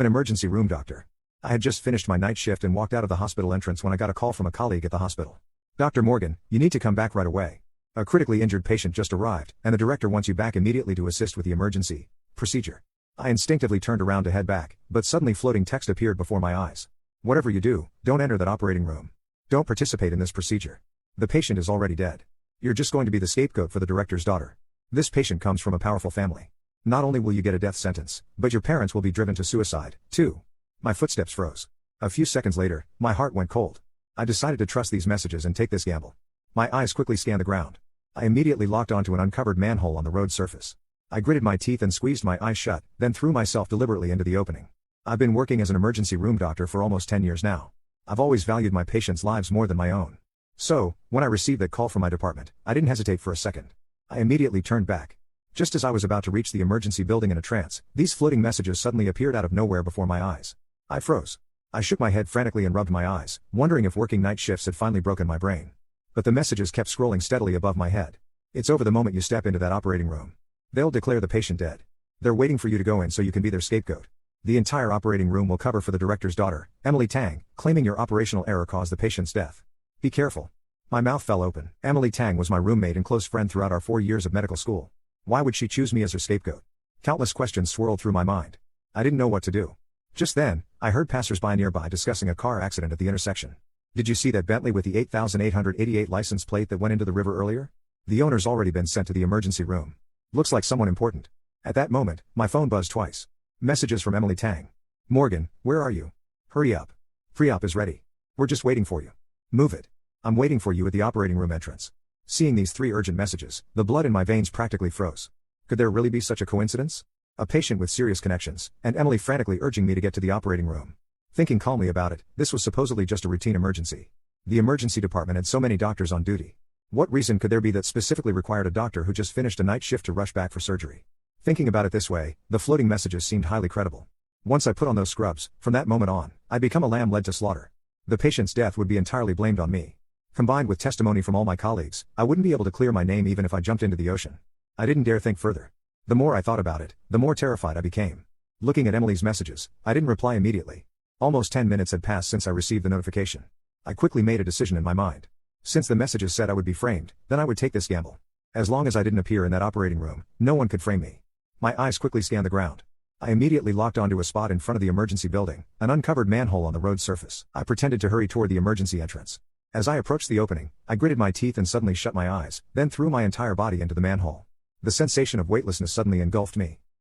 An emergency room doctor. I had just finished my night shift and walked out of the hospital entrance when I got a call from a colleague at the hospital. "Dr. Morgan, you need to come back right away. A critically injured patient just arrived, and the director wants you back immediately to assist with the emergency procedure." I instinctively turned around to head back, but suddenly floating text appeared before my eyes. "Whatever you do, don't enter that operating room. Don't participate in this procedure. The patient is already dead. You're just going to be the scapegoat for the director's daughter. This patient comes from a powerful family. Not only will you get a death sentence, but your parents will be driven to suicide, too." My footsteps froze. A few seconds later, my heart went cold. I decided to trust these messages and take this gamble. My eyes quickly scanned the ground. I immediately locked onto an uncovered manhole on the road surface. I gritted my teeth and squeezed my eyes shut, then threw myself deliberately into the opening. I've been working as an emergency room doctor for almost 10 years now. I've always valued my patients' lives more than my own. So, when I received that call from my department, I didn't hesitate for a second. I immediately turned back. Just as I was about to reach the emergency building in a trance, these floating messages suddenly appeared out of nowhere before my eyes. I froze. I shook my head frantically and rubbed my eyes, wondering if working night shifts had finally broken my brain. But the messages kept scrolling steadily above my head. "It's over the moment you step into that operating room. They'll declare the patient dead. They're waiting for you to go in so you can be their scapegoat. The entire operating room will cover for the director's daughter, Emily Tang, claiming your operational error caused the patient's death. Be careful." My mouth fell open. Emily Tang was my roommate and close friend throughout our 4 years of medical school. Why would she choose me as her scapegoat? Countless questions swirled through my mind. I didn't know what to do. Just then, I heard passersby nearby discussing a car accident at the intersection. "Did you see that Bentley with the 8,888 license plate that went into the river earlier? The owner's already been sent to the emergency room. Looks like someone important." At that moment, my phone buzzed twice. Messages from Emily Tang. "Morgan, where are you? Hurry up. Pre-op is ready. We're just waiting for you. Move it. I'm waiting for you at the operating room entrance." Seeing these 3 urgent messages, the blood in my veins practically froze. Could there really be such a coincidence? A patient with serious connections, and Emily frantically urging me to get to the operating room. Thinking calmly about it, this was supposedly just a routine emergency. The emergency department had so many doctors on duty. What reason could there be that specifically required a doctor who just finished a night shift to rush back for surgery? Thinking about it this way, the floating messages seemed highly credible. Once I put on those scrubs, from that moment on, I'd become a lamb led to slaughter. The patient's death would be entirely blamed on me. Combined with testimony from all my colleagues, I wouldn't be able to clear my name even if I jumped into the ocean. I didn't dare think further. The more I thought about it, the more terrified I became. Looking at Emily's messages, I didn't reply immediately. Almost 10 minutes had passed since I received the notification. I quickly made a decision in my mind. Since the messages said I would be framed, then I would take this gamble. As long as I didn't appear in that operating room, no one could frame me. My eyes quickly scanned the ground. I immediately locked onto a spot in front of the emergency building, an uncovered manhole on the road surface. I pretended to hurry toward the emergency entrance. As I approached the opening, I gritted my teeth and suddenly shut my eyes, then threw my entire body into the manhole. The sensation of weightlessness suddenly engulfed me.